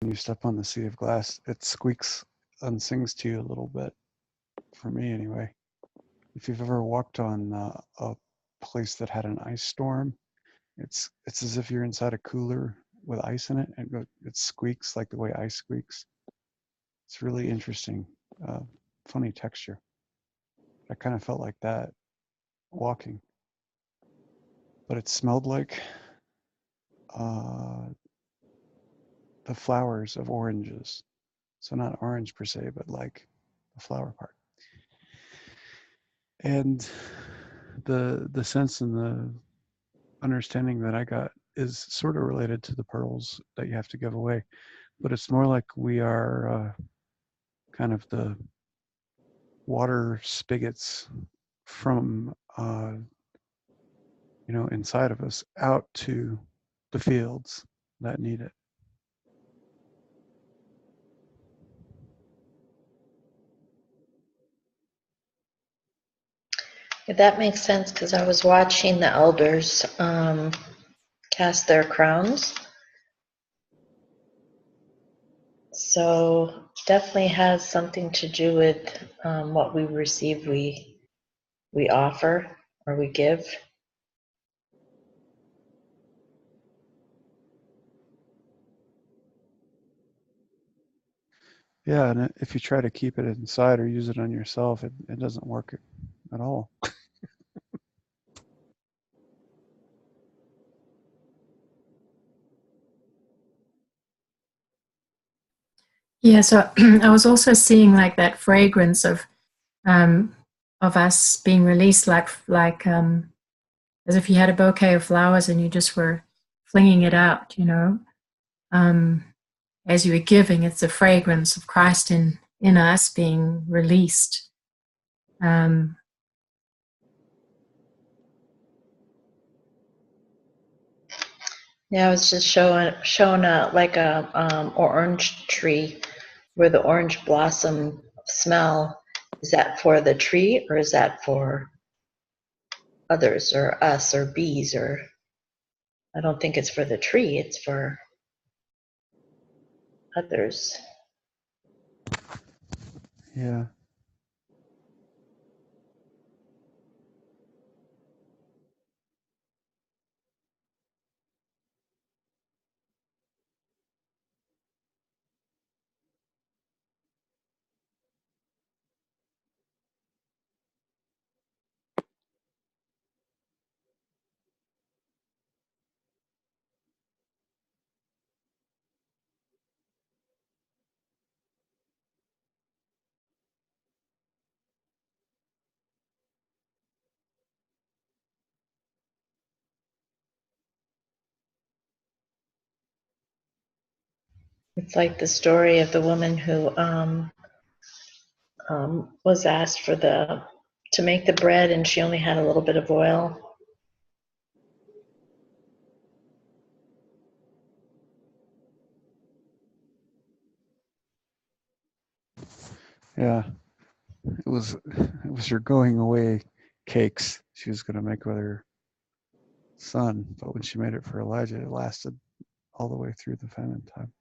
when you step on the sea of glass, it squeaks and sings to you a little bit, for me anyway. If you've ever walked on a place that had an ice storm, it's as if you're inside a cooler with ice in it, and it squeaks like the way ice squeaks. It's really interesting, uh, funny texture. I kind of felt like that walking, but it smelled like uh, the flowers of oranges. So not orange per se, but like the flower part. And the sense and the understanding that I got is sort of related to the pearls that you have to give away, but it's more like we are kind of the water spigots from inside of us out to the fields that need it. That makes sense because I was watching the elders cast their crowns. So definitely has something to do with what we receive, we offer or we give. Yeah, and if you try to keep it inside or use it on yourself, it doesn't work at all. Yeah, so I was also seeing like that fragrance of us being released, like as if you had a bouquet of flowers and you just were flinging it out, as you were giving. It's the fragrance of Christ in us being released. Yeah, I was just showing like a orange tree where the orange blossom smell. Is that for the tree or is that for others or us or bees? Or I don't think it's for the tree, it's for others. Yeah. It's like the story of the woman who was asked to make the bread and she only had a little bit of oil. Yeah, it was her going away cakes she was going to make with her son, but when she made it for Elijah, it lasted all the way through the famine time.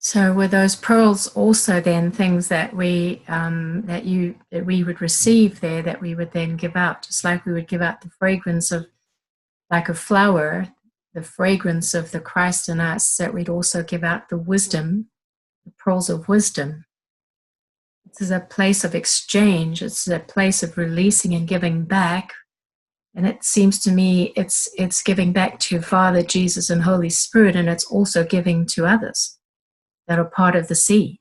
So were those pearls also then things that we would receive there, that we would then give out, just like we would give out the fragrance of, like a flower, the fragrance of the Christ in us, that we'd also give out the wisdom, the pearls of wisdom. This is a place of exchange. It's a place of releasing and giving back. And it seems to me it's giving back to Father, Jesus, and Holy Spirit, and it's also giving to others that are part of the sea.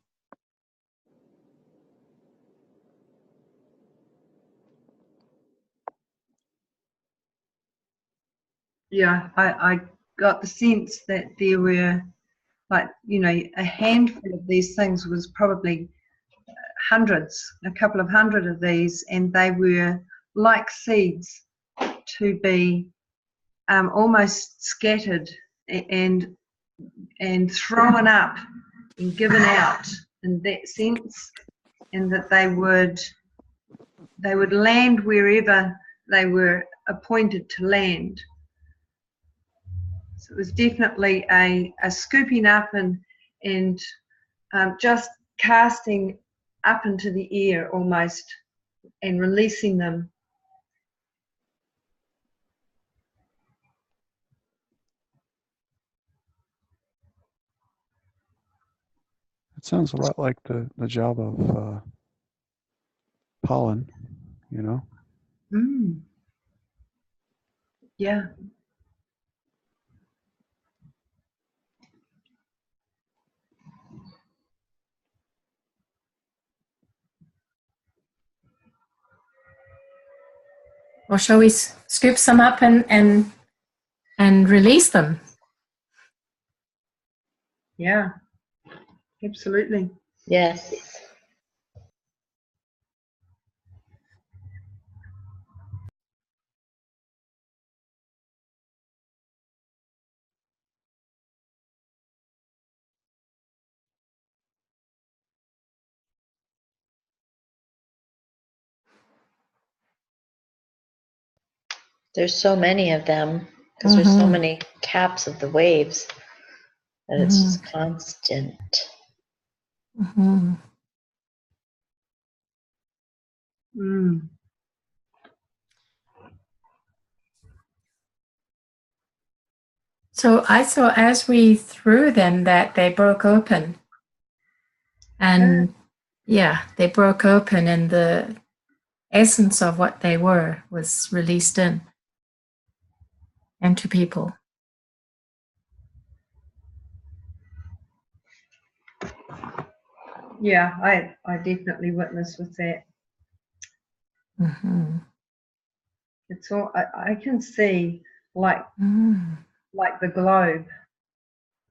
Yeah, I got the sense that there were, like, a handful of these things was probably a couple of hundred of these, and they were like seeds to be almost scattered and thrown up and given out in that sense, and that they would land wherever they were appointed to land. So it was definitely a scooping up and just casting up into the air almost and releasing them. It sounds a lot like the job of pollen, you know? Mm. Yeah. Or shall we scoop some up and release them? Yeah. Absolutely. Yes. There's so many of them because there's so many caps of the waves that it's just constant. Mm-hmm. Mm. So I saw as we threw them that they broke open. And yeah, they broke open and the essence of what they were was released into people. Yeah, I definitely witnessed with that. Mm-hmm. It's all I can see like the globe,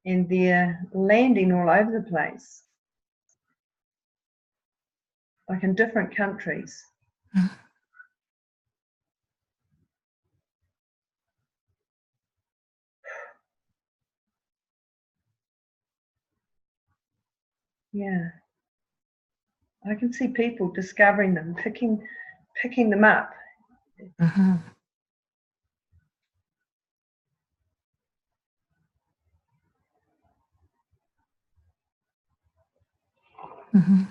and they're landing all over the place, like in different countries. Yeah, I can see people discovering them, picking them up. Mm-hmm. Mm-hmm.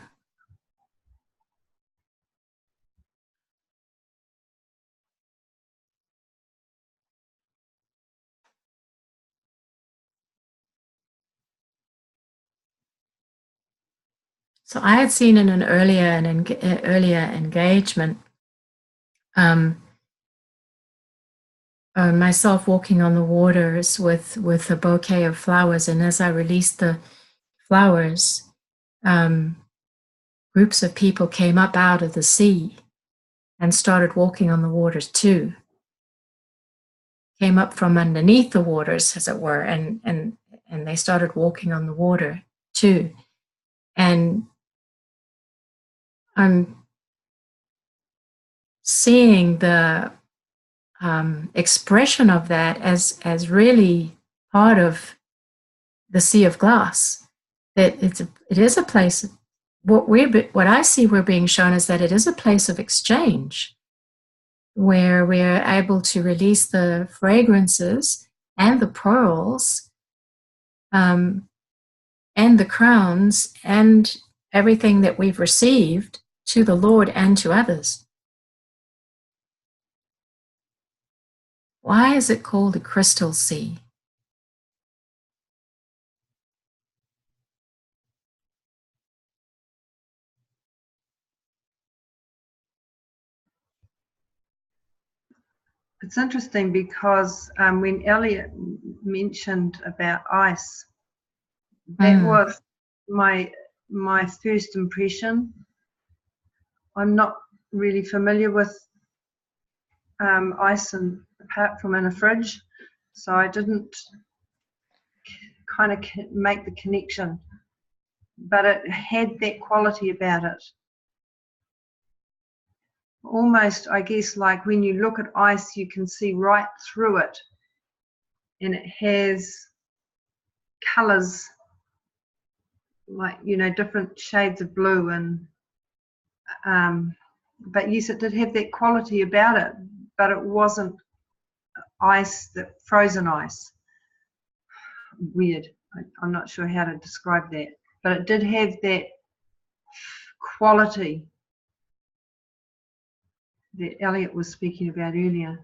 So I had seen in an earlier engagement myself walking on the waters with a bouquet of flowers, and as I released the flowers, groups of people came up out of the sea and started walking on the waters too. Came up from underneath the waters, as it were, and they started walking on the water too. And I'm seeing the expression of that as really part of the sea of glass. That it is a place. What I see we're being shown is that it is a place of exchange, where we're able to release the fragrances and the pearls, and the crowns and everything that we've received to the Lord and to others. Why is it called a crystal sea? It's interesting because when Elliot mentioned about ice, that was my first impression. I'm not really familiar with ice, and apart from in a fridge, so I didn't kind of make the connection. But it had that quality about it. almost, I guess, like when you look at ice, you can see right through it, and it has colors like, you know, different shades of blue, and but yes, it did have that quality about it, but it wasn't ice, that frozen ice. Weird. I'm not sure how to describe that, but it did have that quality that Elliot was speaking about earlier.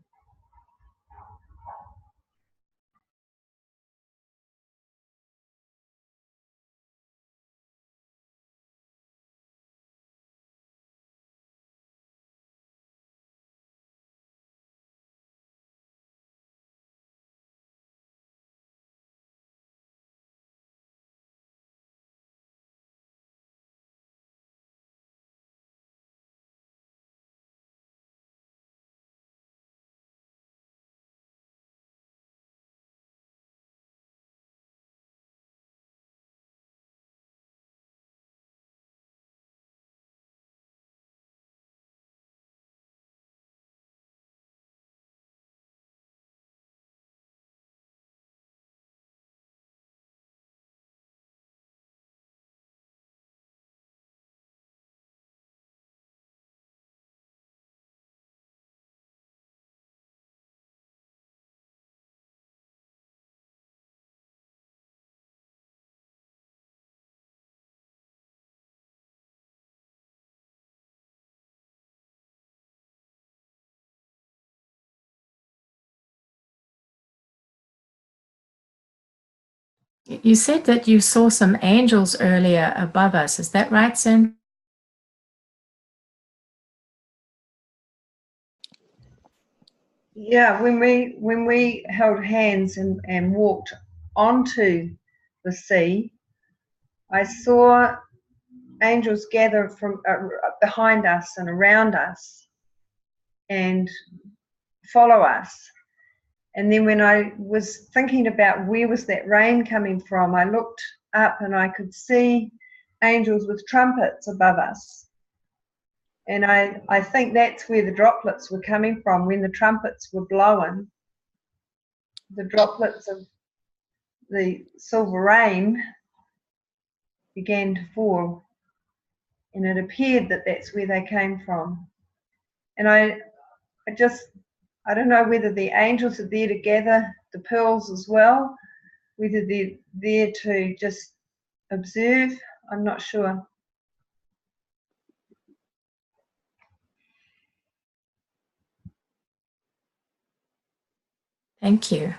You said that you saw some angels earlier above us. Is that right, Sam? Yeah, when we held hands and walked onto the sea, I saw angels gather from behind us and around us and follow us. And then when I was thinking about where was that rain coming from, I looked up and I could see angels with trumpets above us. And I think that's where the droplets were coming from. When the trumpets were blowing, the droplets of the silver rain began to fall. And it appeared that that's where they came from. And I don't know whether the angels are there to gather the pearls as well, whether they're there to just observe. I'm not sure. Thank you.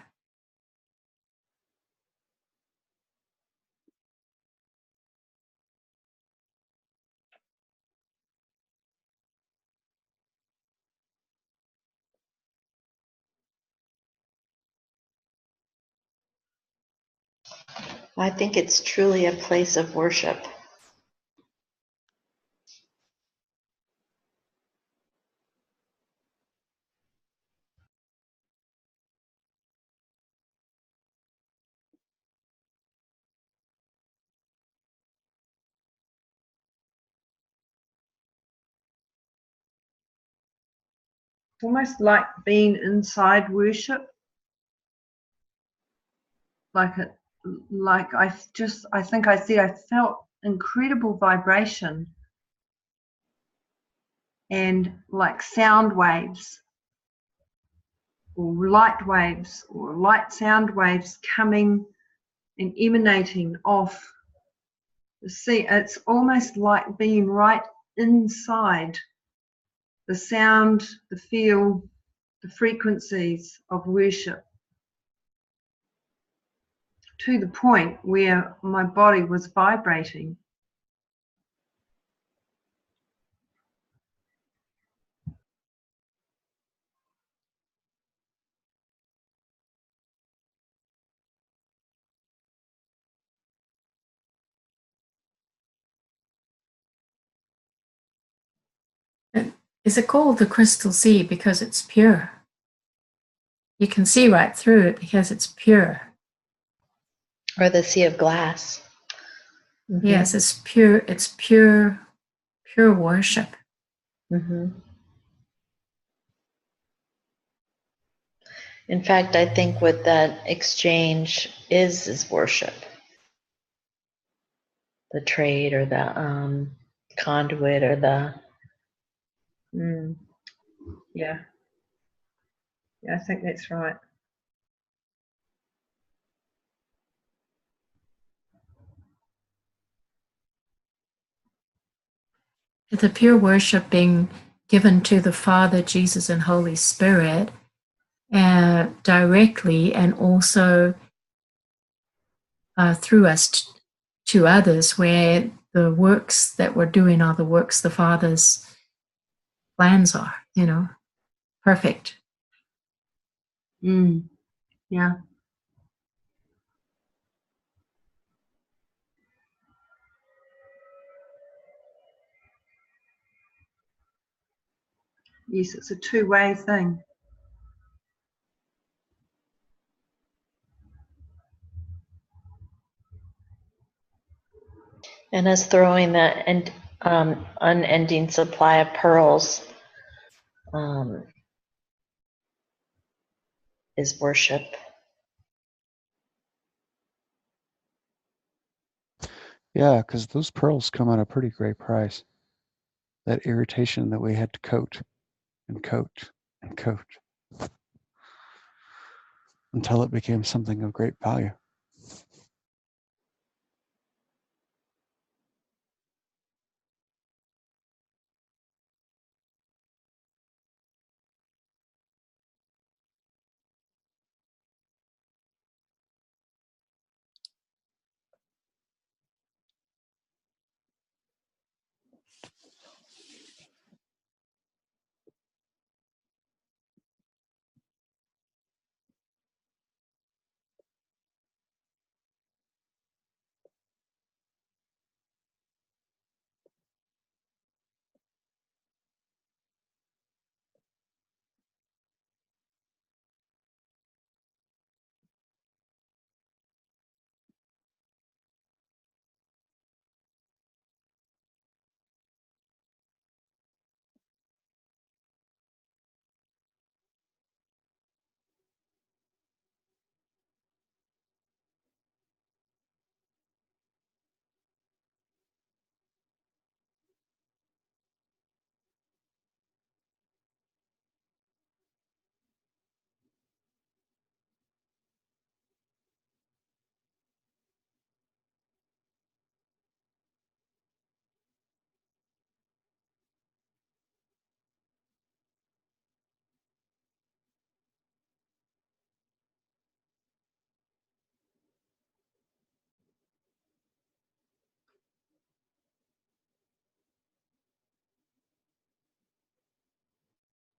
I think it's truly a place of worship. It's almost like being inside worship. Like I think I said I felt incredible vibration and like sound waves or light sound waves coming and emanating off the sea. It's almost like being right inside the sound, the feel, the frequencies of worship, to the point where my body was vibrating. Is it called the crystal sea because it's pure? You can see right through it because it's pure. Or the sea of glass. Mm-hmm. Yes, it's pure. It's pure worship. Mm-hmm. In fact, I think what that exchange is worship. The trade or the conduit or the. Yeah. Yeah, I think that's right. The pure worship being given to the Father, Jesus, and Holy Spirit directly, and also through us to others, where the works that we're doing are the works the Father's plans are, perfect. Yeah. Yes, it's a two-way thing. And us throwing that unending supply of pearls is worship. Yeah, because those pearls come at a pretty great price. That irritation that we had to coat and coat and coat until it became something of great value.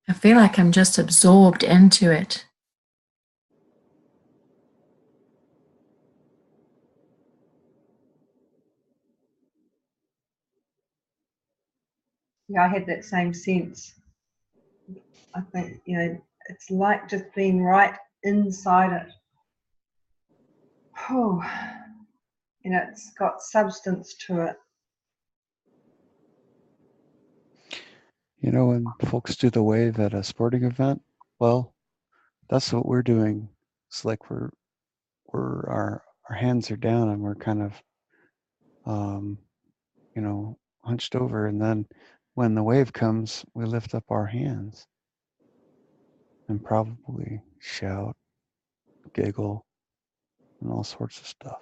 I feel like I'm just absorbed into it. Yeah, I had that same sense. I think, it's like just being right inside it. Oh, it's got substance to it. When folks do the wave at a sporting event, well, that's what we're doing. It's like our hands are down and we're kind of hunched over, and then when the wave comes, we lift up our hands and probably shout, giggle, and all sorts of stuff.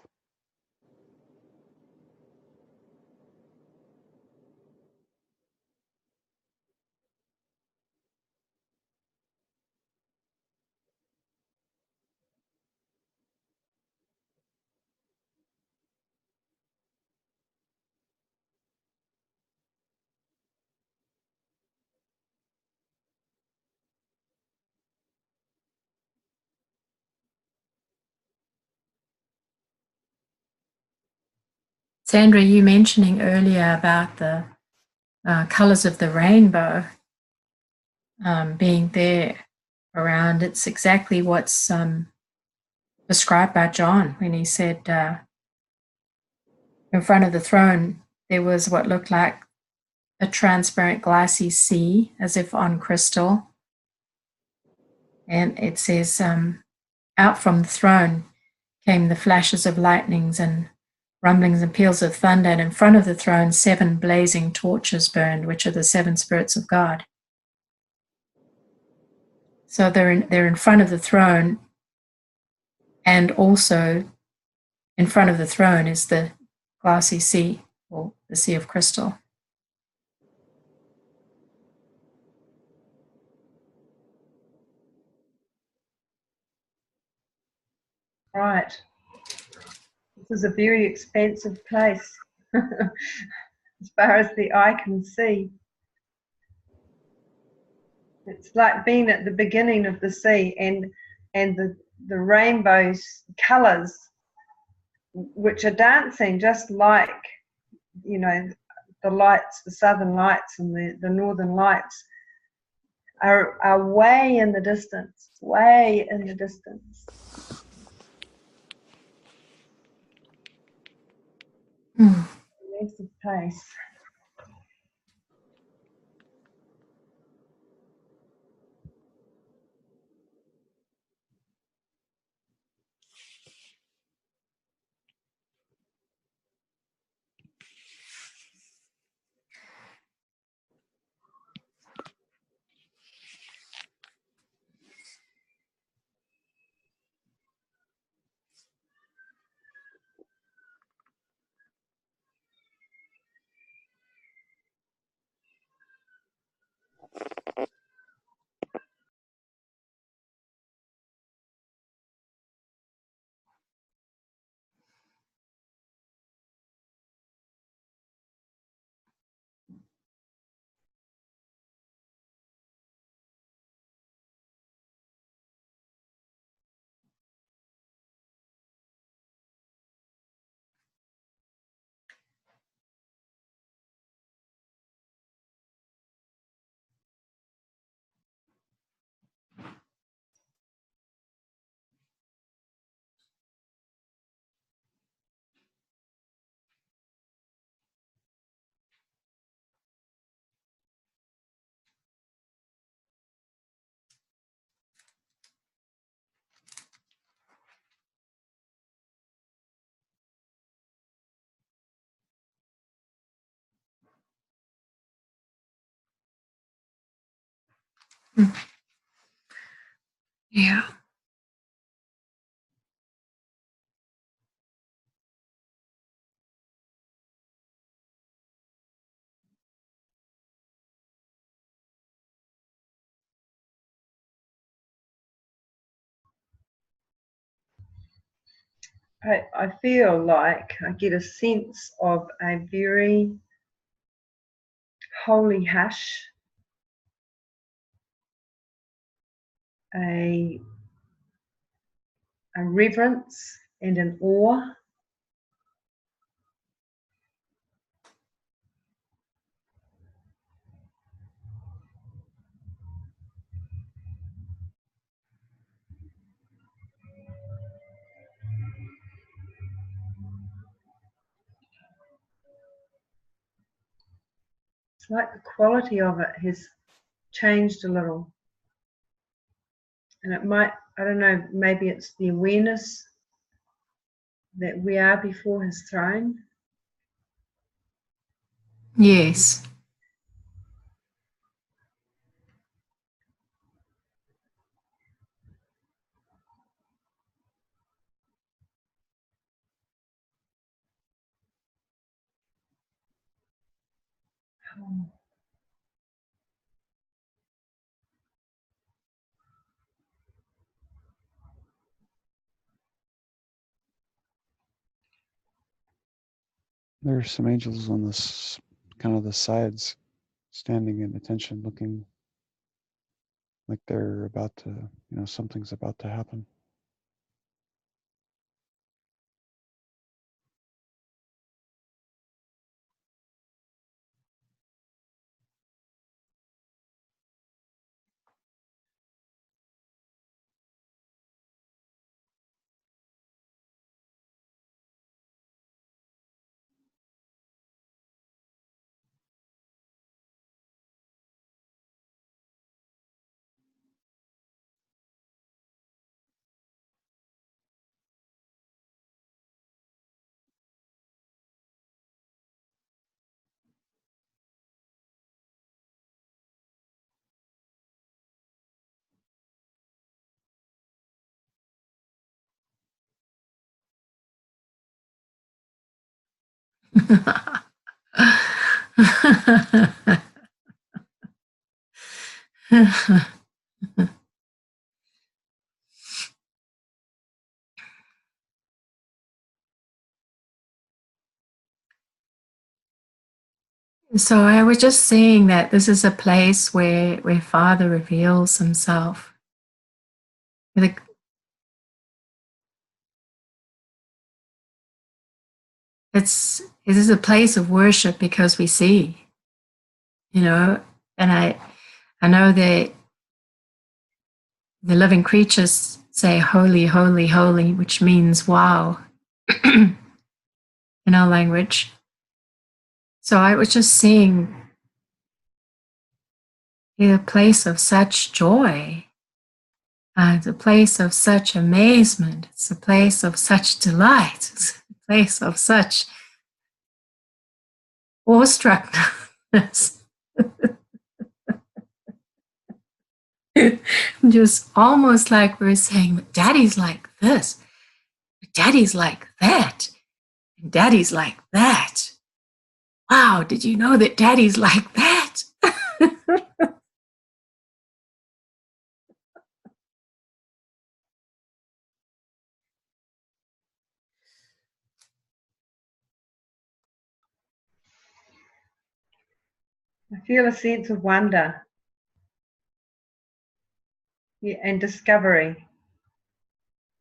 Sandra, you mentioning earlier about the colors of the rainbow being there around, it's exactly what's described by John when he said in front of the throne there was what looked like a transparent glassy sea as if on crystal, And it says, out from the throne came the flashes of lightnings and rumblings and peals of thunder, and in front of the throne 7 blazing torches burned, which are the 7 spirits of God. So they're in front of the throne, and also in front of the throne is the glassy sea, or the sea of crystal. Right. This is a very expansive place as far as the eye can see. It's like being at the beginning of the sea, and the rainbow's colours, which are dancing just like, you know, the lights, the southern lights and the northern lights are way in the distance, way in the distance. Mm. Massive place. Yeah. I feel like I get a sense of a very holy hush, a reverence and an awe. It's like the quality of it has changed a little. And it might, I don't know, maybe it's the awareness that we are before his throne. Yes. Oh, There's some angels on this kind of the sides, standing in attention, looking like they're about to, something's about to happen. So I was just seeing that this is a place where Father reveals himself. It is a place of worship because we see, and I know that the living creatures say holy, holy, holy, which means wow in our language. So I was just seeing a place of such joy. It's a place of such amazement. It's a place of such delight. It's a place of such awestruckness. Just almost like we're saying, Daddy's like this, Daddy's like that, and Daddy's like that. Wow, did you know that Daddy's like that? I feel a sense of wonder, yeah, and discovery.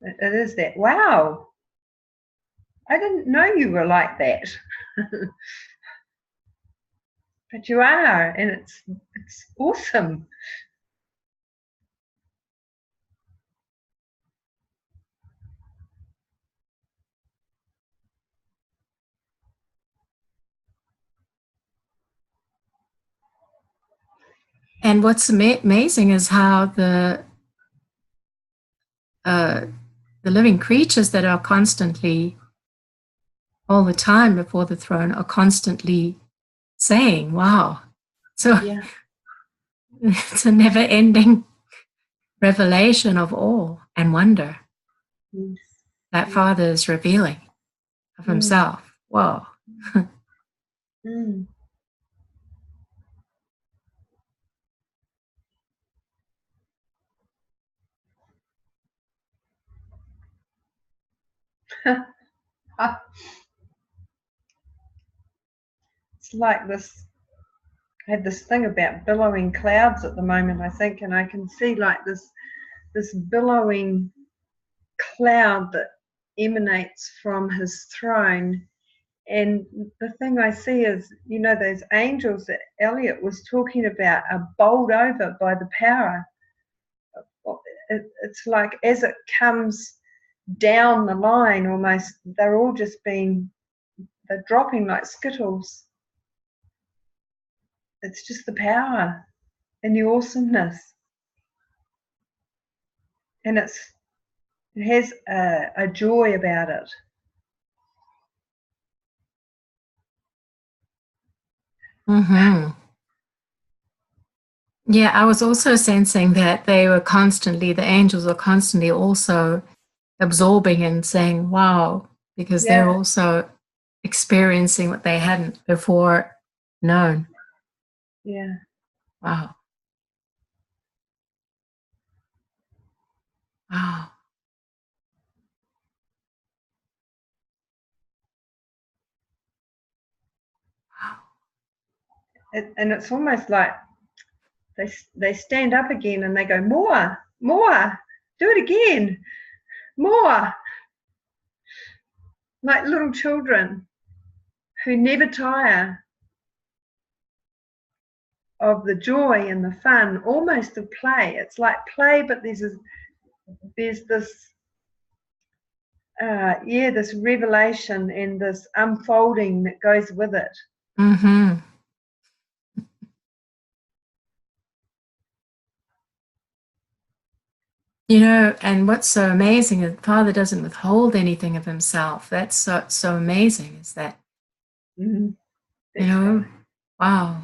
It is that. Wow, I didn't know you were like that. But you are, and it's awesome. And what's amazing is how the living creatures that are constantly, all the time before the throne, are constantly saying, wow. So Yeah. it's a never-ending revelation of awe and wonder Yes. that Father is revealing of himself. Whoa. Mm. It's like this. I have this thing about billowing clouds at the moment, I think, and I can see like this billowing cloud that emanates from his throne. And the thing I see is, those angels that Elliot was talking about are bowled over by the power. It's like as it comes down the line, almost, they're all just they're dropping like skittles. It's just the power and the awesomeness. And it has a joy about it. Mm-hmm. Yeah, I was also sensing that the angels are constantly also absorbing and saying, wow, because they're also experiencing what they hadn't before known. Yeah. Wow. Wow. And it's almost like they stand up again and they go, more, do it again, more. Like little children who never tire of the joy and the fun, almost of play. It's like play, but there's this this revelation and this unfolding that goes with it. Mm-hmm. And what's so amazing is Father doesn't withhold anything of himself. That's so amazing, is that, Right. wow.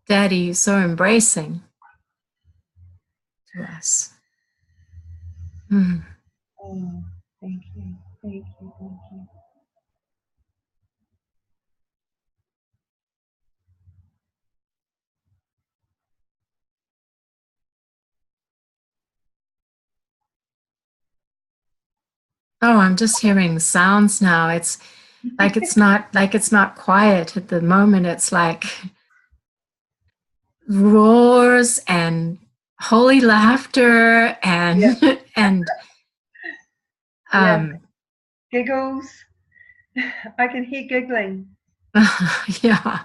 Daddy is so embracing to us. Mm. Oh, thank you, thank you, thank you. Oh, I'm just hearing sounds now. It's it's not quiet at the moment. It's like roars and holy laughter and Yeah, and yeah. um Giggles. I can hear giggling yeah.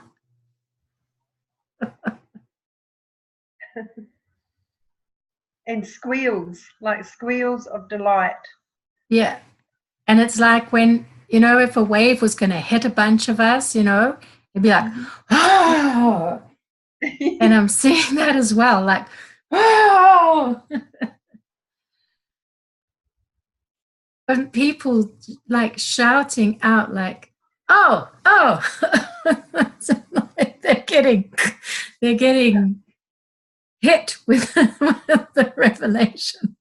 and squeals, like squeals of delight. Yeah. And it's like when, if a wave was going to hit a bunch of us, it'd be like, oh, and I'm seeing that as well, like, oh, and people like shouting out, like, oh, oh, so like they're getting hit with, with the revelation.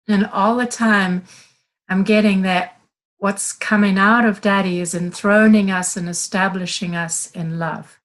And all the time, I'm getting that what's coming out of Daddy is enthroning us and establishing us in love.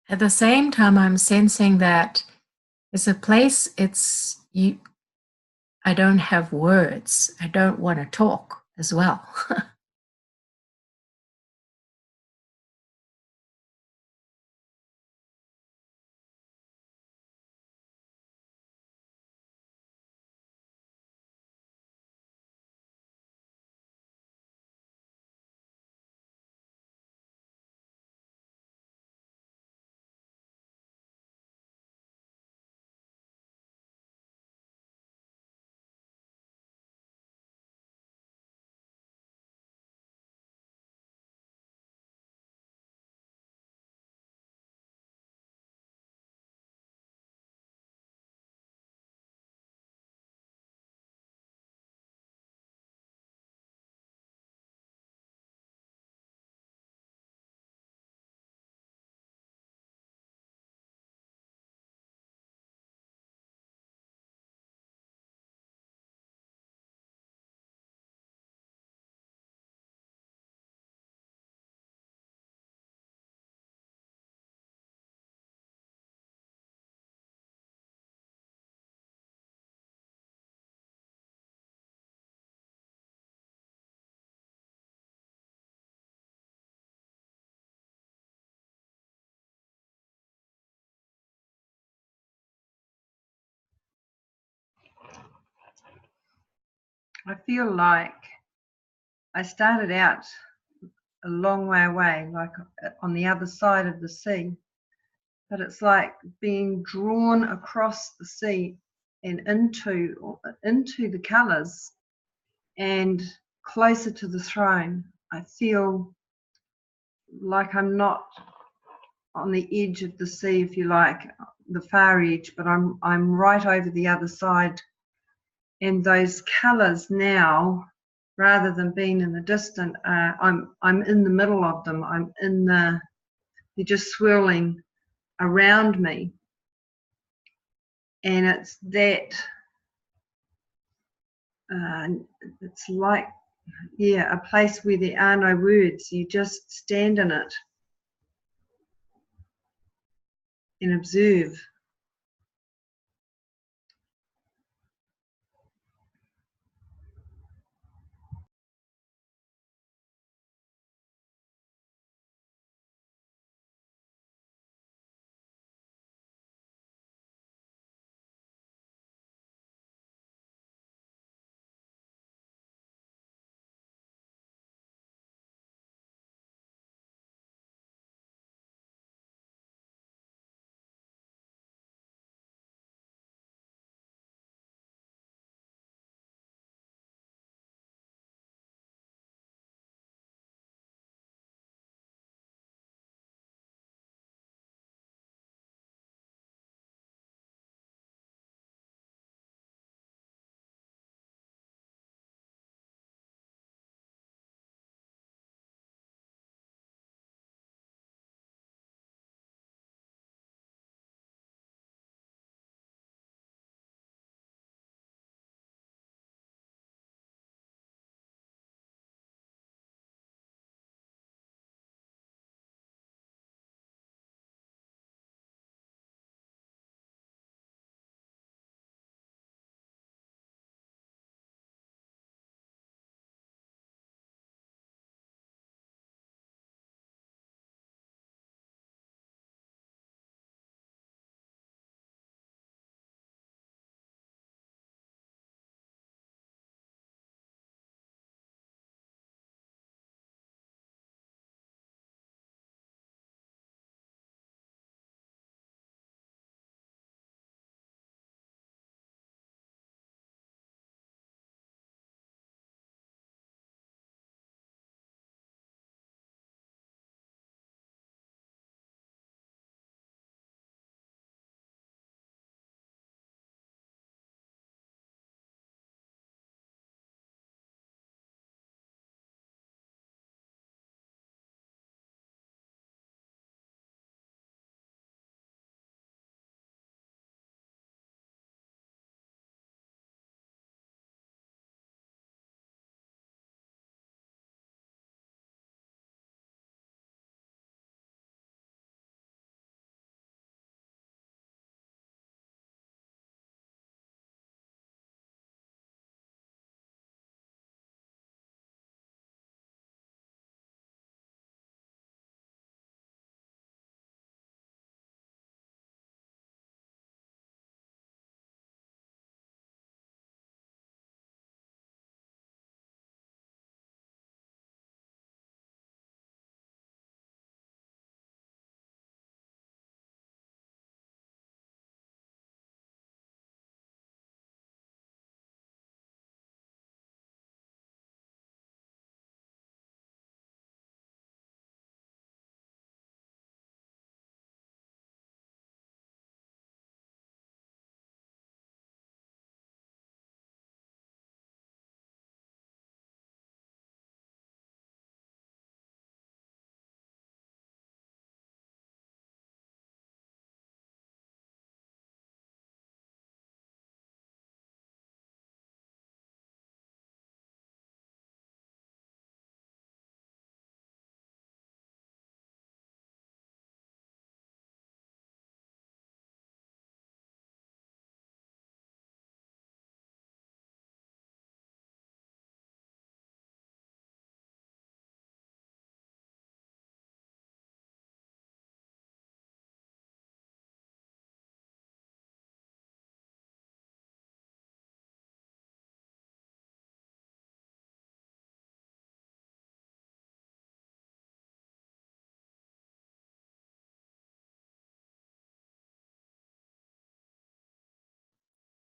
At the same time, I'm sensing that it's a place, I don't have words. I don't want to talk as well. I feel like I started out a long way away, like on the other side of the sea, but it's like being drawn across the sea and into the colours and closer to the throne. I feel like I'm not on the edge of the sea, if you like, the far edge, but I'm right over the other side. And those colours now, rather than being in the distant, I'm in the middle of them. They're just swirling around me, and it's that. It's like, yeah, a place where there are no words. You just stand in it and observe.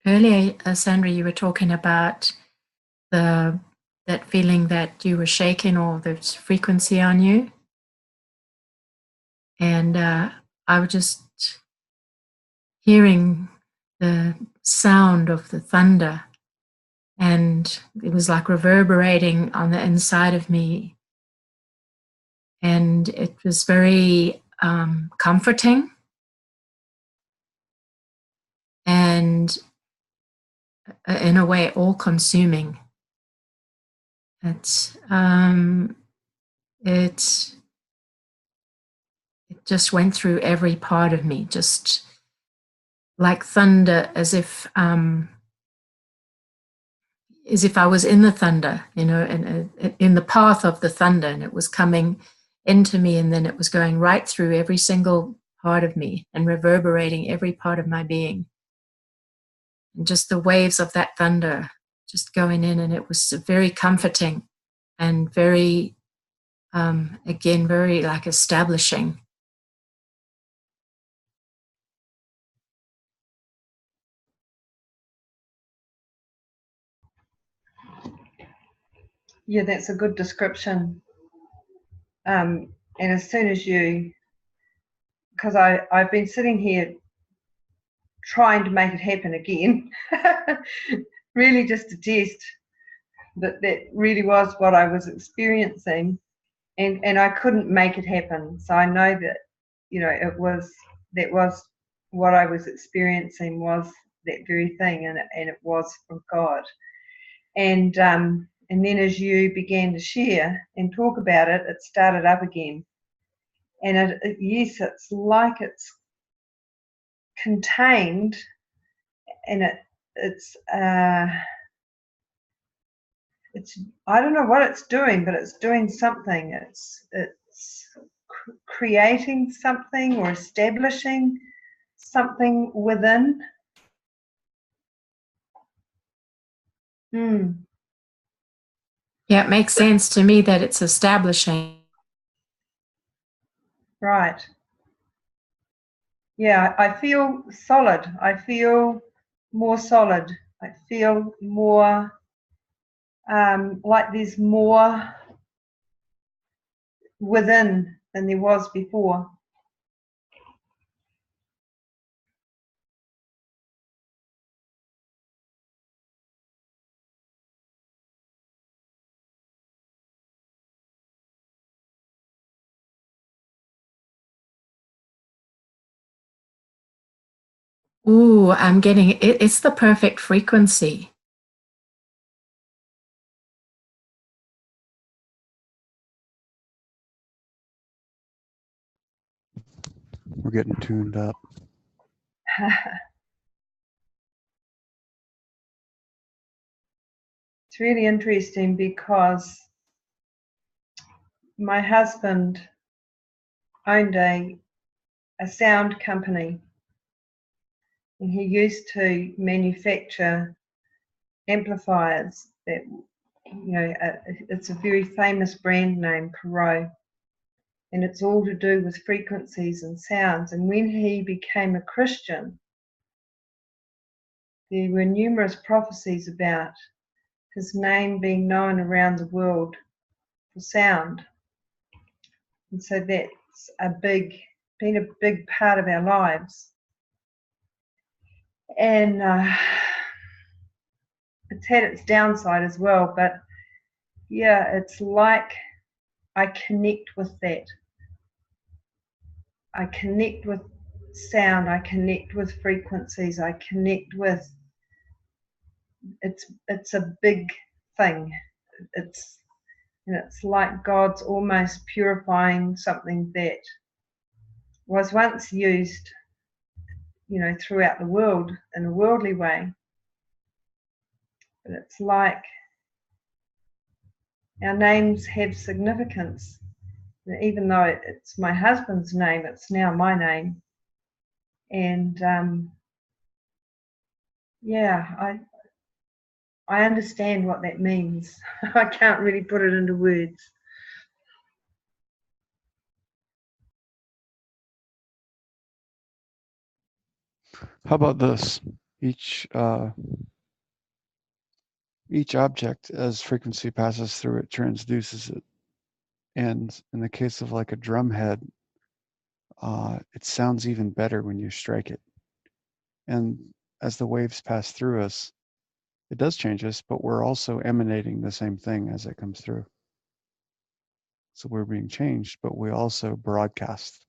earlier, Sandra, you were talking about that feeling that you were shaking or the frequency on you. And I was just hearing the sound of the thunder, and it was like reverberating on the inside of me. And it was very comforting and in a way all-consuming. It just went through every part of me, just like thunder, as if I was in the thunder, you know, and in the path of the thunder, and it was coming into me, and then it was going right through every single part of me and reverberating every part of my being. And just the waves of that thunder just going in, and it was very comforting and very, again, very like establishing. Yeah, that's a good description. And as soon as because I've been sitting here trying to make it happen again, really just to test that really was what I was experiencing, and I couldn't make it happen. So I know that, you know, that was what I was experiencing, was that very thing, and it was from God. And then as you began to share and talk about it, it started up again. And yes, it's like it's contained, and it's I don't know what it's doing, but it's doing something. It's creating something or establishing something within. Yeah, it makes sense to me that it's establishing. Right. Yeah, I feel solid. I feel more solid. I feel more like there's more within than there was before. Ooh, I'm getting it. It's the perfect frequency. We're getting tuned up. It's really interesting because my husband owned a sound company, and he used to manufacture amplifiers that, you know, it's a very famous brand name, Perot, and it's all to do with frequencies and sounds. And when he became a Christian, there were numerous prophecies about his name being known around the world for sound. And so that's been a big part of our lives. And it's had its downside as well, but yeah, it's like I connect with that. I connect with sound, I connect with frequencies, I connect with, it's a big thing. It's like God's almost purifying something that was once used, you know, throughout the world in a worldly way. But it's like our names have significance. Even though it's my husband's name, it's now my name. And yeah, I understand what that means. I can't really put it into words. How about this? each each object, as frequency passes through it, transduces it. And in the case of like a drum head, it sounds even better when you strike it. And as the waves pass through us, it does change us, but we're also emanating the same thing as it comes through. So we're being changed, but we also broadcast.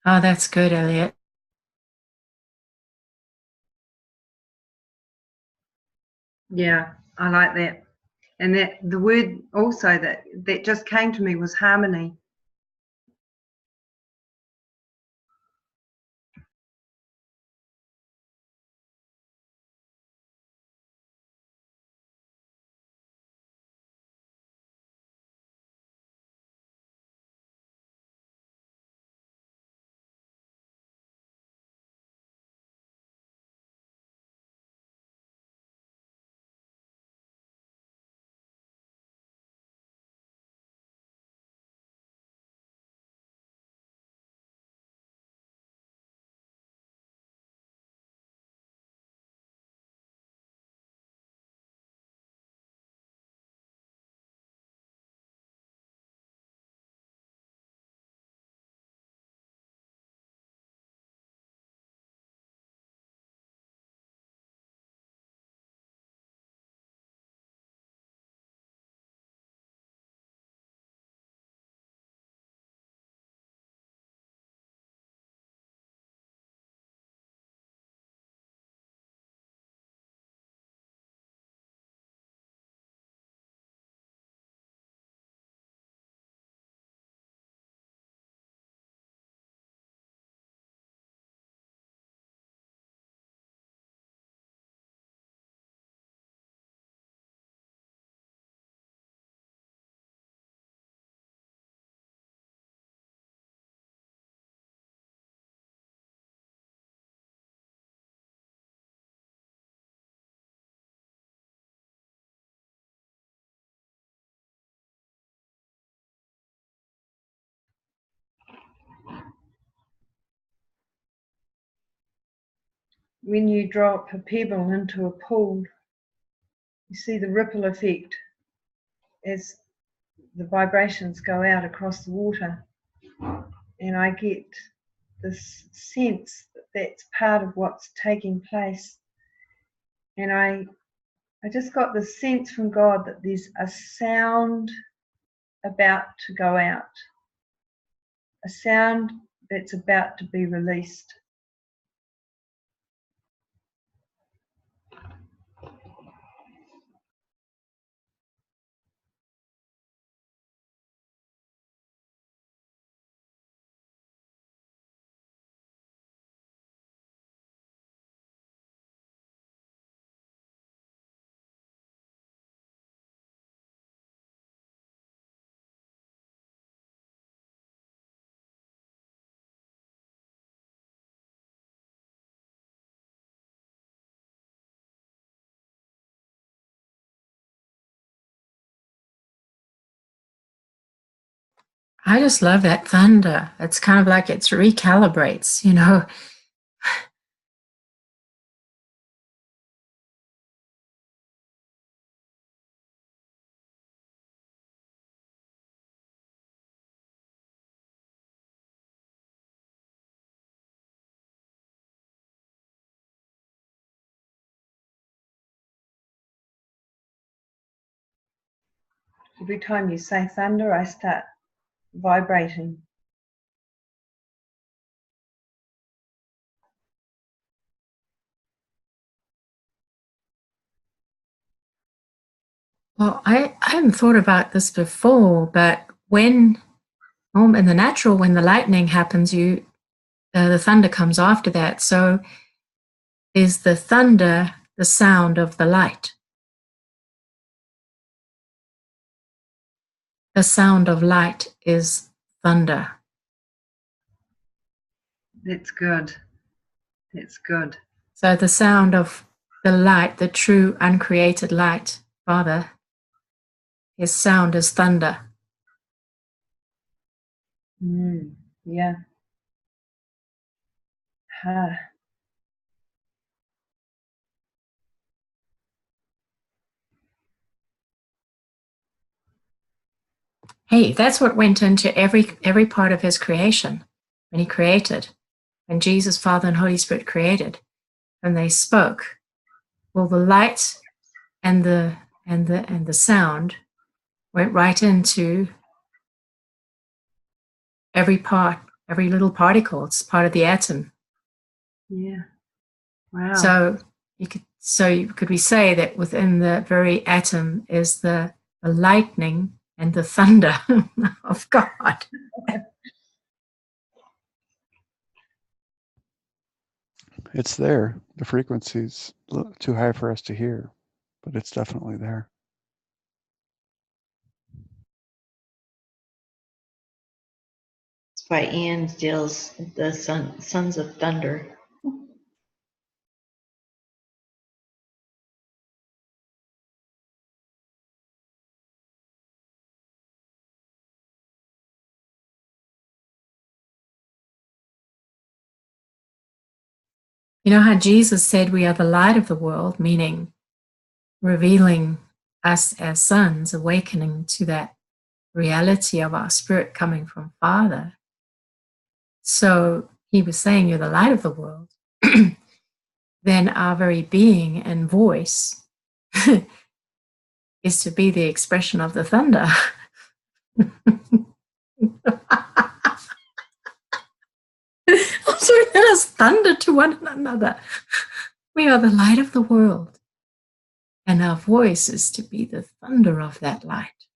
Oh, that's good, Elliot. Yeah, I like that. And that the word also that just came to me was harmony. When you drop a pebble into a pool, you see the ripple effect as the vibrations go out across the water. And I get this sense that that's part of what's taking place. And I just got this sense from God that there's a sound about to go out, a sound that's about to be released. I just love that thunder. It's kind of like it's recalibrates, you know. Every time you say thunder, I start vibrating. Well, I hadn't thought about this before, but when in the natural, when the lightning happens, the thunder comes after that. So is the thunder the sound of the light? The sound of light is thunder. That's good. That's good. So the sound of the light, the true uncreated light, Father, his sound is thunder. Yeah. Ah, Hey, that's what went into every part of his creation when he created, when Jesus, Father, and Holy Spirit created, and they spoke. Well, the light and the sound went right into every part, every little particle. It's part of the atom. yeah. Wow. So could we say that within the very atom is the lightning and the thunder of God? It's there. The frequency's too high for us to hear, but it's definitely there. It's by Ian Steele's The Sons of Thunder. You know how Jesus said we are the light of the world, meaning revealing us as sons, awakening to that reality of our spirit coming from Father. So he was saying you're the light of the world. Then our very being and voice is to be the expression of the thunder. So let us thunder to one another. We are the light of the world, and our voice is to be the thunder of that light.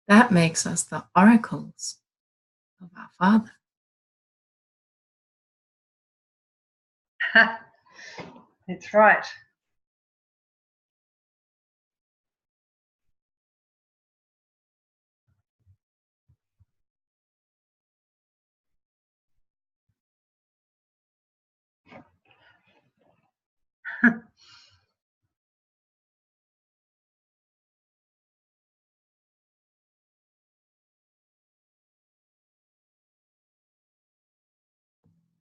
That makes us the oracles of our Father. That's right.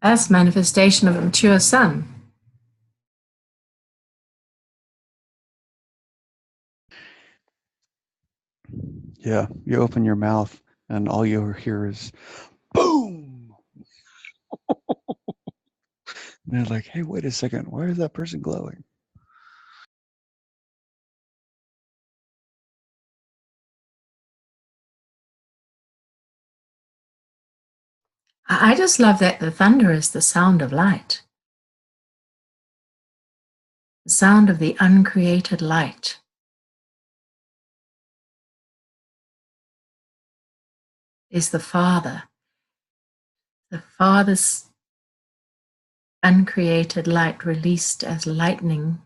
That's manifestation of a mature son. Yeah, you open your mouth and all you hear is boom. And they're like, hey, wait a second, why is that person glowing? I just love that the thunder is the sound of light, the sound of the uncreated light. Is the Father. The Father's uncreated light released as lightning.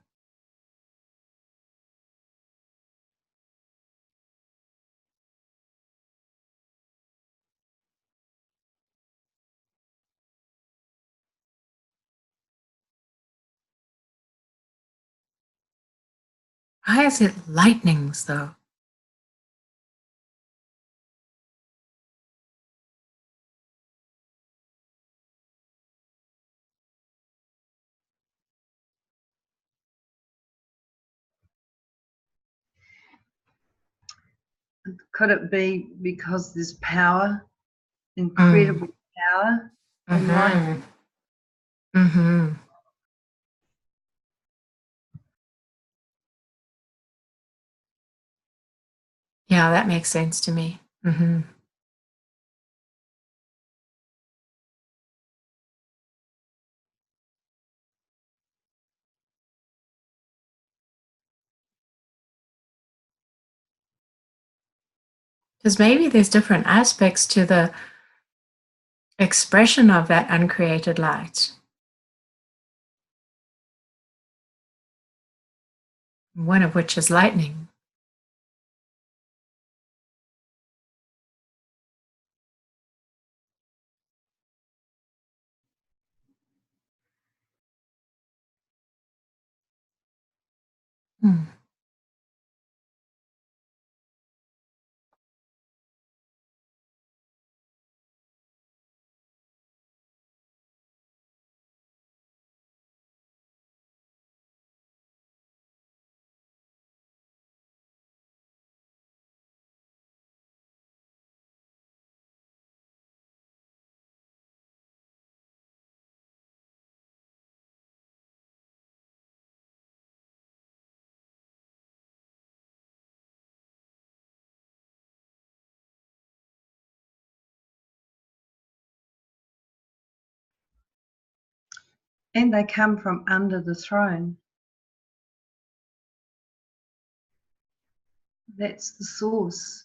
Why is it lightnings though? Could it be because there's power, incredible power in light? Mm-hmm. Yeah, that makes sense to me. Mm-hmm. Because maybe there's different aspects to the expression of that uncreated light. One of which is lightning. Hmm. And they come from under the throne. That's the source.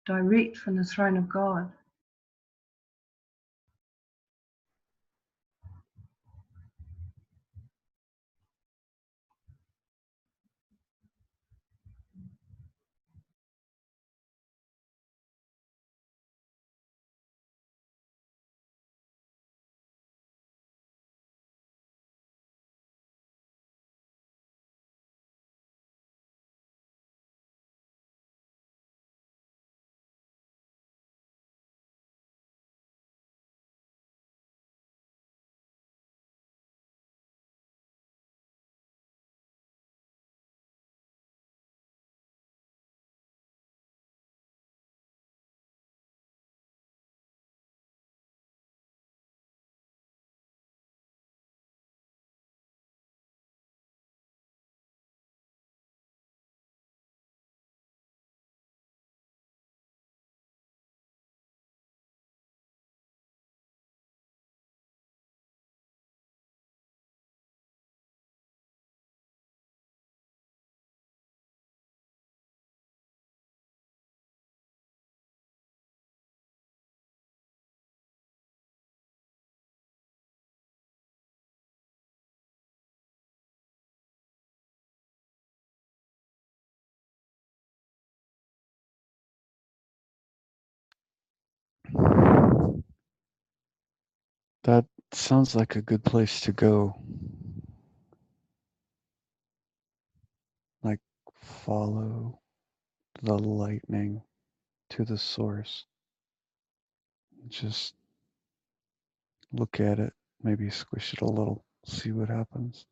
Direct from the throne of God. That sounds like a good place to go. Like follow the lightning to the source. Just look at it, maybe squish it a little, see what happens.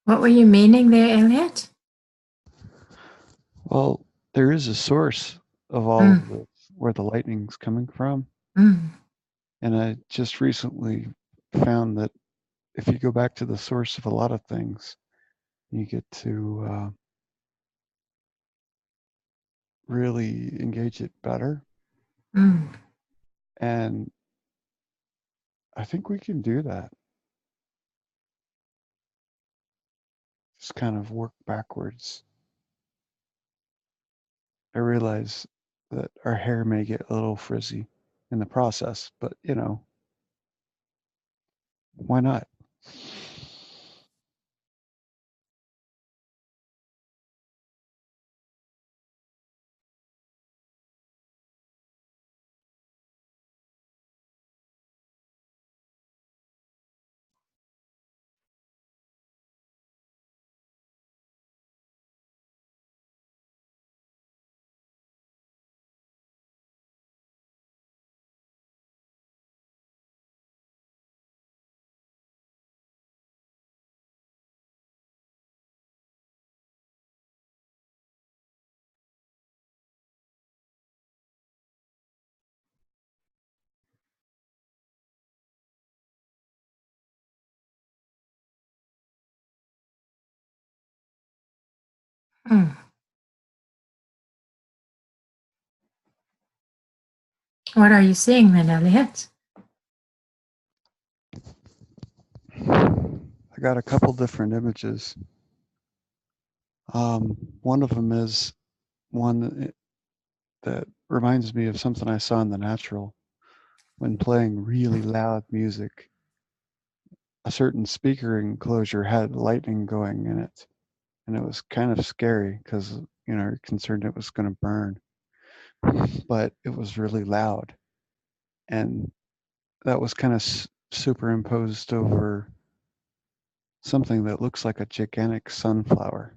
What were you meaning there, Elliot? Well, there is a source of all of this, where the lightning's coming from. Mm. And I just recently found that if you go back to the source of a lot of things, you get to really engage it better. Mm. And I think we can do that. Just kind of work backwards. I realize that our hair may get a little frizzy in the process, but you know, why not? Mm. What are you seeing then, Elliot? I got a couple different images. One of them is one that reminds me of something I saw in the natural when playing really loud music. A certain speaker enclosure had lightning going in it, and it was kind of scary because you're concerned it was going to burn, but it was really loud, and that was kind of superimposed over something that looks like a gigantic sunflower.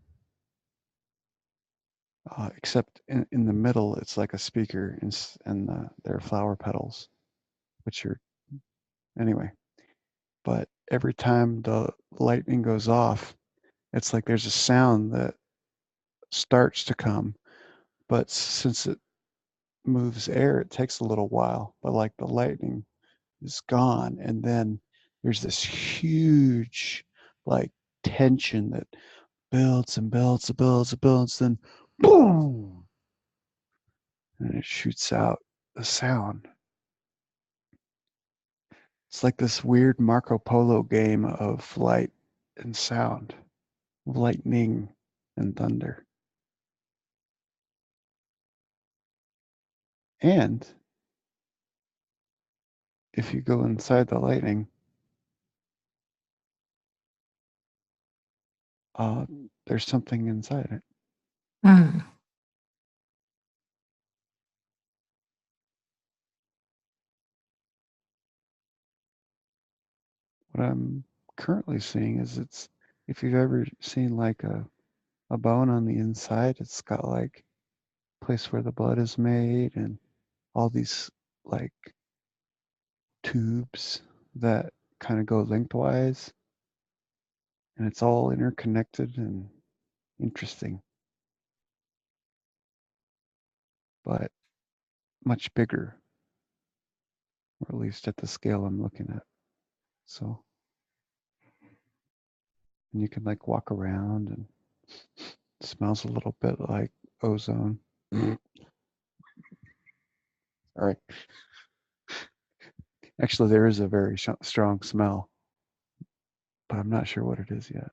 Except in the middle, it's like a speaker, and there are flower petals, which are, anyway. But every time the lightning goes off, it's like there's a sound that starts to come, but since it moves air, it takes a little while. But like the lightning is gone, and then there's this huge, like, tension that builds and builds and builds and builds, then boom, and it shoots out the sound. It's like this weird Marco Polo game of light and sound, lightning and thunder. And if you go inside the lightning, there's something inside it. Mm. What I'm currently seeing is if you've ever seen like a bone on the inside, it's got like place where the blood is made and all these like tubes that kind of go lengthwise, and it's all interconnected and interesting, but much bigger, or at least at the scale I'm looking at. So, and you can like walk around, and it smells a little bit like ozone. All right. Actually, there is a very strong smell, but I'm not sure what it is yet.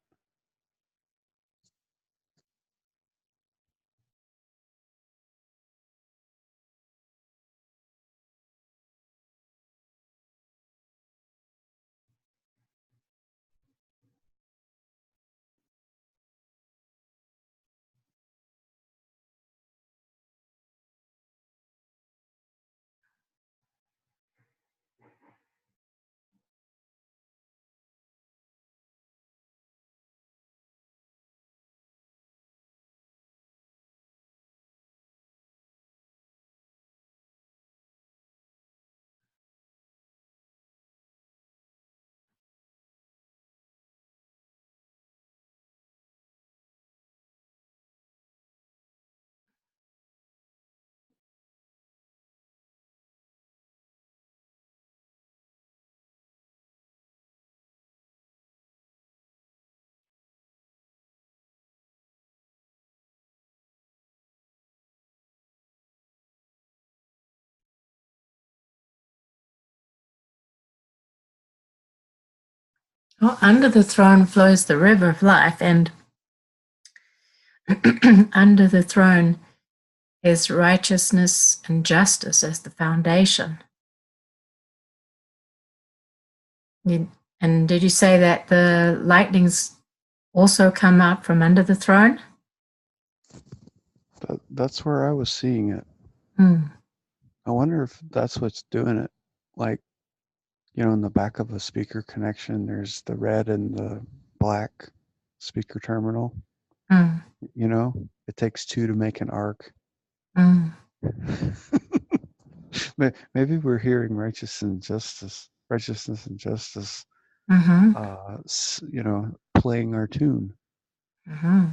Oh, under the throne flows the river of life, and under the throne is righteousness and justice as the foundation. And did you say that the lightnings also come out from under the throne? That's where I was seeing it. Hmm. I wonder if that's what's doing it. Like, in the back of a speaker connection, there's the red and the black speaker terminal. Hmm. It takes two to make an arc. Hmm. Maybe we're hearing righteousness and justice, Mm-hmm. playing our tune. Mm-hmm.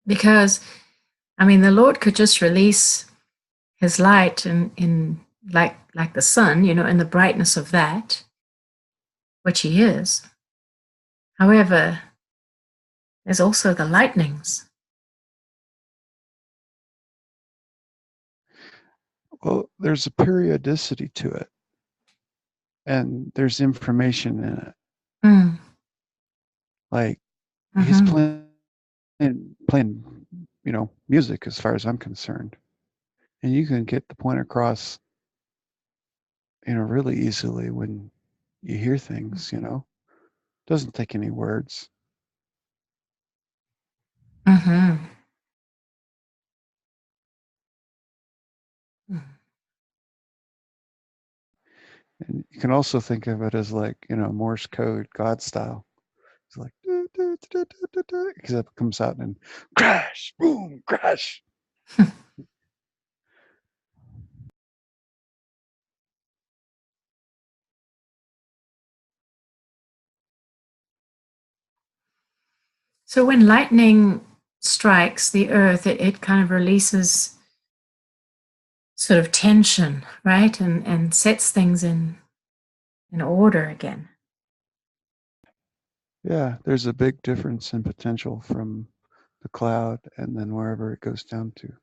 Because, I mean, the Lord could just release his light in like the sun, in the brightness of that, which he is. However, there's also the lightnings. Well, there's a periodicity to it, and there's information in it. Mm. Like, he's Mm-hmm. playing, music as far as I'm concerned. And you can get the point across, really easily when you hear things, Doesn't take any words. Mm-hmm. And you can also think of it as like, Morse code, God style. It's like, except it comes out and crash, boom, crash. So when lightning strikes the earth, it kind of releases sort of tension, right? And sets things in order again. Yeah, there's a big difference in potential from the cloud and then wherever it goes down to.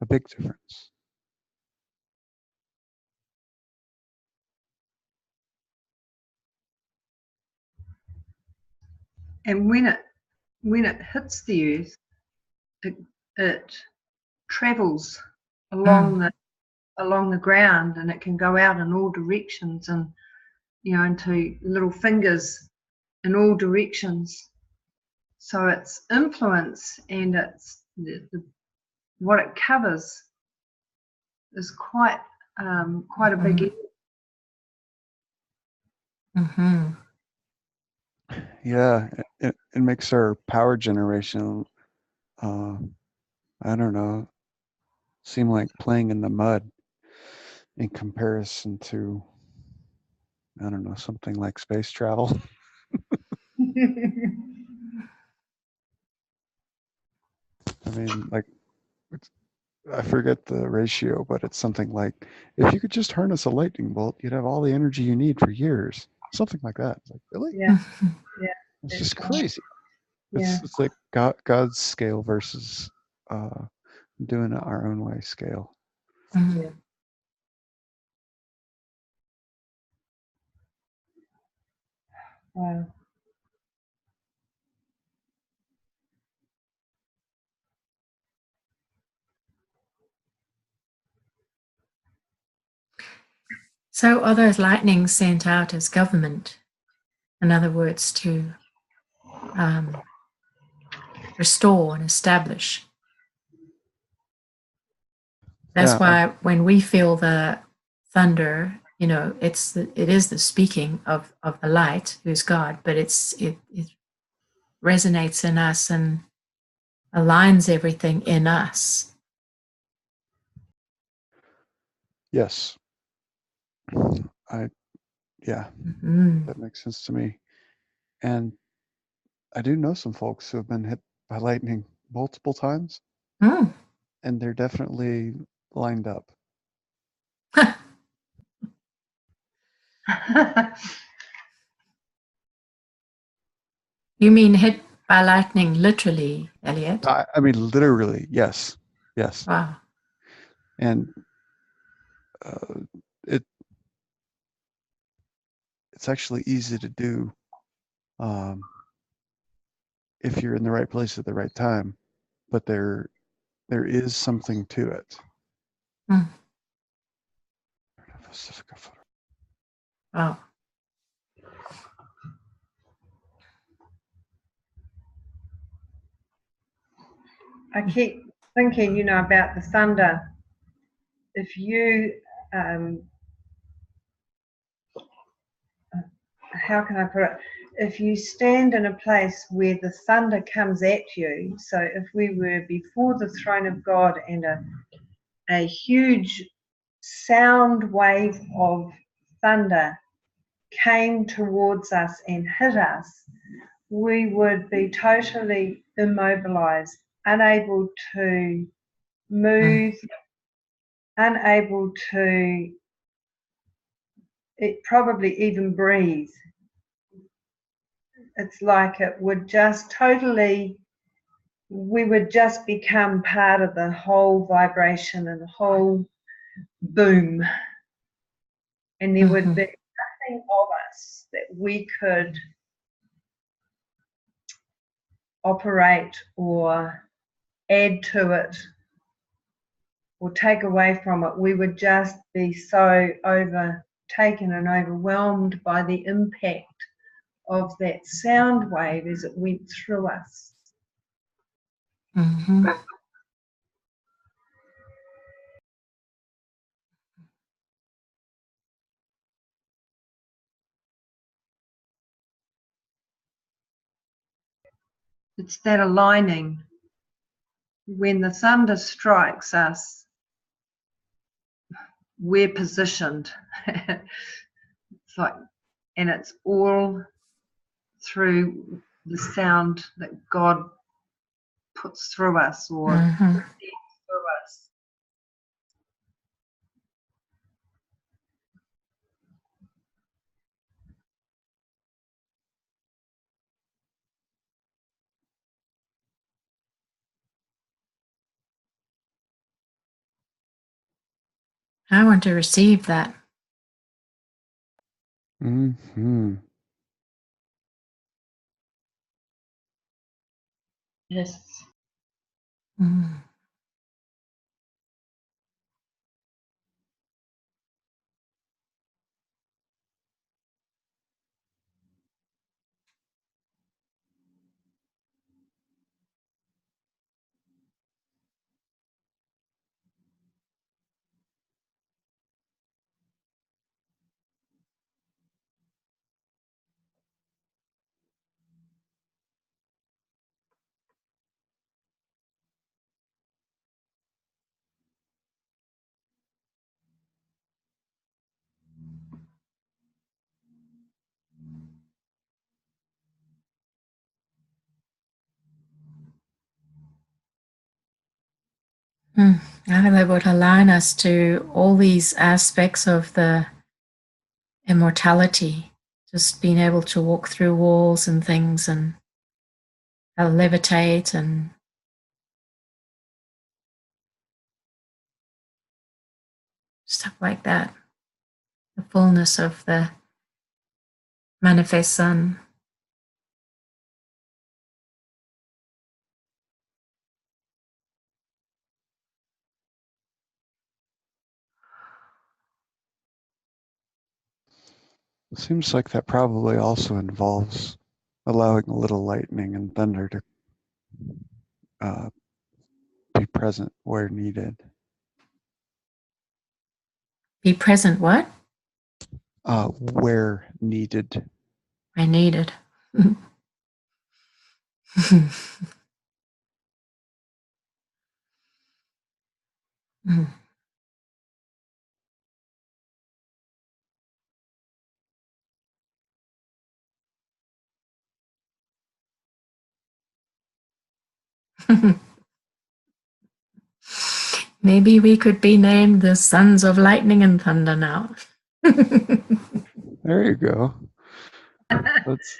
A big difference. And when it hits the earth, it travels along the ground, and it can go out in all directions, and into little fingers in all directions. So its influence and its what it covers is quite a big area. Mm-hmm. Yeah, it makes our power generation, I don't know, seem like playing in the mud in comparison to, I don't know, something like space travel. I mean, like, I forget the ratio, but it's something like, if you could just harness a lightning bolt, you'd have all the energy you need for years. Something like that. It's like, really? Yeah, It's that's just right. crazy. Yeah. It's like God's scale versus doing it our own way scale. Mm-hmm. Wow. So are those lightnings sent out as government? In other words, to restore and establish. That's Yeah, why when we feel the thunder, it is the speaking of the light, who's God, but it resonates in us and aligns everything in us. yes. Yeah, Mm-hmm. that makes sense to me. And I do know some folks who have been hit by lightning multiple times, Mm. and they're definitely lined up. You mean hit by lightning literally, Elliot? I mean, literally, yes, yes. Wow. And uh, it it's actually easy to do um, if you're in the right place at the right time. But there is something to it. Mm. Wow. I keep thinking, about the thunder. If you, how can I put it? If you stand in a place where the thunder comes at you, so if we were before the throne of God and a huge sound wave of thunder came towards us and hit us, we would be totally immobilized, unable to move, unable to probably even breathe. It's like it would just we would just become part of the whole vibration and the whole boom. And there would be nothing of us that we could operate or add to it or take away from it. We would just be so overtaken and overwhelmed by the impact of that sound wave as it went through us. Mm-hmm. It's that aligning. When the thunder strikes us, we're positioned. It's like, and it's all through the sound that God puts through us or Mhm. through us. I want to receive that. Hmm. Yes. Mm. I think that would align us to all these aspects of the immortality, just being able to walk through walls and things and levitate and stuff like that. The fullness of the manifest sun. It seems like that probably also involves allowing a little lightning and thunder to be present where needed. Be present, what? Where needed. I needed. Maybe we could be named the Sons of Lightning and Thunder now. There you go. That's,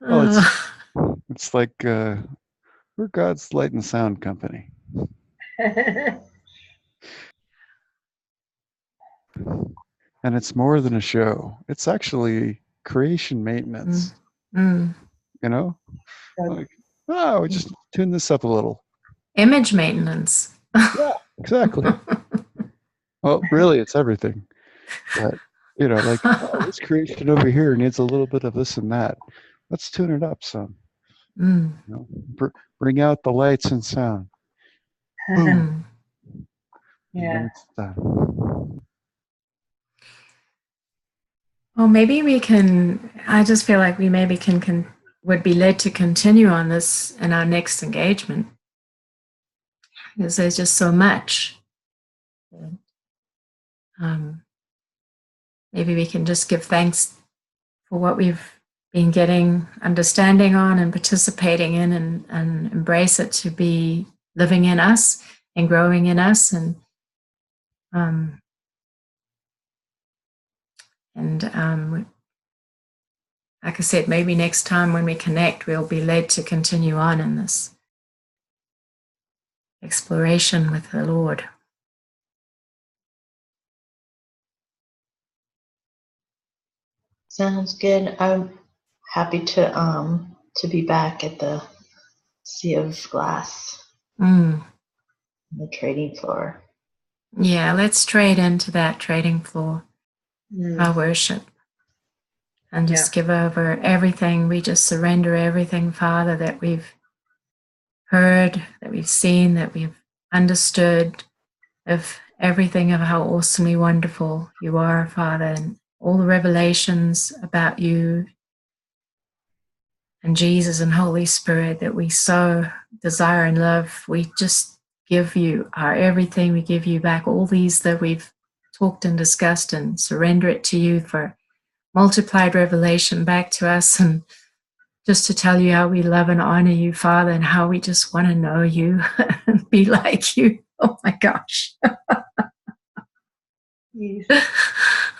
well, it's like we're God's light and sound company. And it's more than a show. It's actually creation maintenance. Mm. You know? Like, oh, we just tune this up a little. Image maintenance. Yeah, exactly. Well, really, it's everything. But, you know, like, oh, this creation over here needs a little bit of this and that. Let's tune it up some. Mm. You know? Bring out the lights and sound. Boom. And then it's done. Well, maybe we can. I just feel like we maybe would be led to continue on this in our next engagement because there's just so much. Maybe we can just give thanks for what we've been getting understanding on and participating in, and embrace it to be living in us and growing in us, and like I said, maybe next time when we connect, we'll be led to continue on in this exploration with the Lord. Sounds good. I'm happy to be back at the Sea of Glass, the trading floor. Yeah, let's trade into that trading floor, our worship, and just give over everything. We just surrender everything, Father, that we've heard, that we've seen, that we've understood, of everything of how awesomely wonderful you are, Father, and all the revelations about you and Jesus and Holy Spirit that we so desire and love. We just give you our everything. We give you back all these that we've talked and discussed and surrender it to you for multiplied revelation back to us, and just to tell you how we love and honor you, Father, and how we just want to know you and be like you. Oh my gosh. Yes.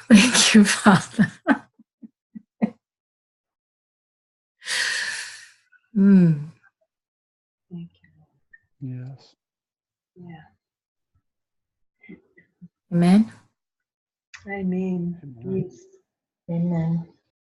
Thank you, Father. Mm. Thank Yes. you. Yeah. Amen. Amen. Amen. Yes. Amen.